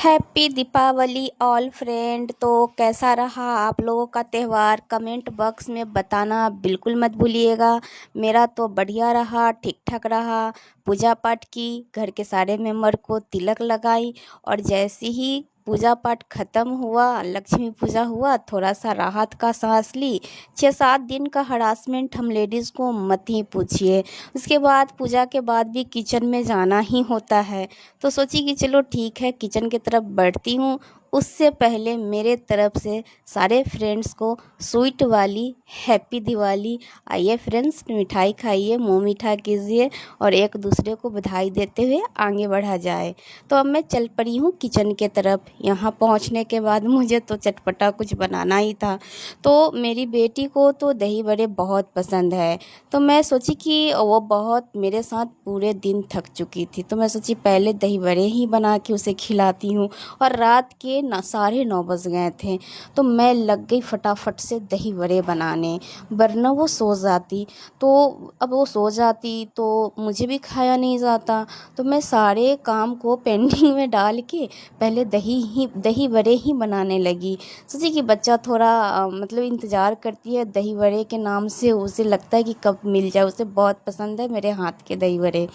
Happy Deepawali all friend. तो कैसा रहा आप लोगों का त्यौहार, कमेंट बॉक्स में बताना बिल्कुल मत भूलिएगा। मेरा तो बढ़िया रहा, ठीक ठाक रहा। पूजा पाठ की, घर के सारे मेंबर को तिलक लगाई और जैसे ही पूजा पाठ खत्म हुआ, लक्ष्मी पूजा हुआ, थोड़ा सा राहत का सांस ली। 6-7 दिन का हरासमेंट हम लेडीज़ को मत ही पूछिए। उसके बाद पूजा के बाद भी किचन में जाना ही होता है, तो सोची कि चलो ठीक है किचन की तरफ बढ़ती हूँ। उससे पहले मेरे तरफ से सारे फ्रेंड्स को स्वीट वाली हैप्पी दिवाली। आइए फ्रेंड्स, मिठाई खाइए, मुंह मीठा कीजिए और एक दूसरे को बधाई देते हुए आगे बढ़ा जाए। तो अब मैं चल पड़ी हूँ किचन के तरफ। यहाँ पहुँचने के बाद मुझे तो चटपटा कुछ बनाना ही था। तो मेरी बेटी को तो दही बड़े बहुत पसंद है, तो मैं सोची कि वो बहुत मेरे साथ पूरे दिन थक चुकी थी, तो मैं सोची पहले दही बड़े ही बना के उसे खिलाती हूँ। और रात के 9:30 बज गए थे, तो मैं लग गई फटाफट से दही बड़े बनाने, वरना वो सो जाती। तो अब वो सो जाती तो मुझे भी खाया नहीं जाता। तो मैं सारे काम को पेंडिंग में डाल के पहले दही बड़े ही बनाने लगी। सोची कि बच्चा थोड़ा मतलब इंतज़ार करती है दही बड़े के नाम से, उसे लगता है कि कब मिल जाए, उसे बहुत पसंद है मेरे हाथ के दही बड़े।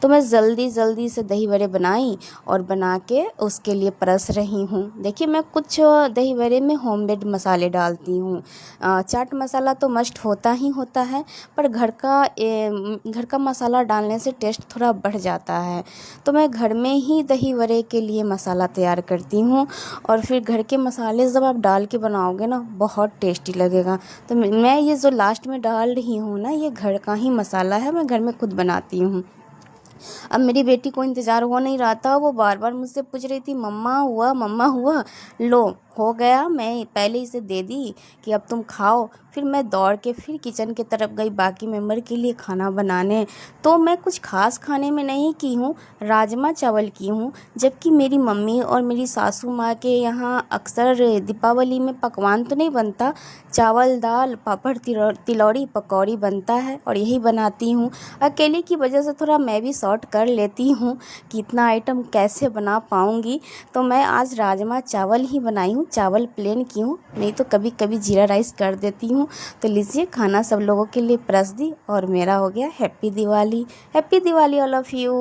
तो मैं जल्दी जल्दी से दही बड़े बनाई और बना के उसके लिए परस रही हूँ। देखिए मैं कुछ दही बड़े में होममेड मसाले डालती हूँ। चाट मसाला तो मस्ट होता ही होता है, पर घर का मसाला डालने से टेस्ट थोड़ा बढ़ जाता है। तो मैं घर में ही दही बड़े के लिए मसाला तैयार करती हूँ और फिर घर के मसाले जब आप डाल के बनाओगे ना, बहुत टेस्टी लगेगा। तो मैं ये जो लास्ट में डाल रही हूँ ना, ये घर का ही मसाला है, मैं घर में खुद बनाती हूँ। अब मेरी बेटी को इंतज़ार हो नहीं रहा था, वो बार बार मुझसे पूछ रही थी मम्मा हुआ, मम्मा हुआ। लो हो गया, मैं पहले इसे दे दी कि अब तुम खाओ। फिर मैं दौड़ के फिर किचन की तरफ गई बाकी मेंबर के लिए खाना बनाने। तो मैं कुछ खास खाने में नहीं की हूँ, राजमा चावल की हूँ। जबकि मेरी मम्मी और मेरी सासू माँ के यहाँ अक्सर दीपावली में पकवान तो नहीं बनता, चावल दाल पापड़ तिलौड़ी पकौड़ी बनता है और यही बनाती हूँ। अकेले की वजह से थोड़ा मैं भी शॉर्ट कर लेती हूँ कि इतना आइटम कैसे बना पाऊँगी। तो मैं आज राजमा चावल ही बनाई हूँ, चावल प्लेन की हूँ, नहीं तो कभी कभी जीरा राइस कर देती हूँ। तो लीजिए खाना सब लोगों के लिए परस दी और मेरा हो गया happy Diwali. Happy Diwali all of you.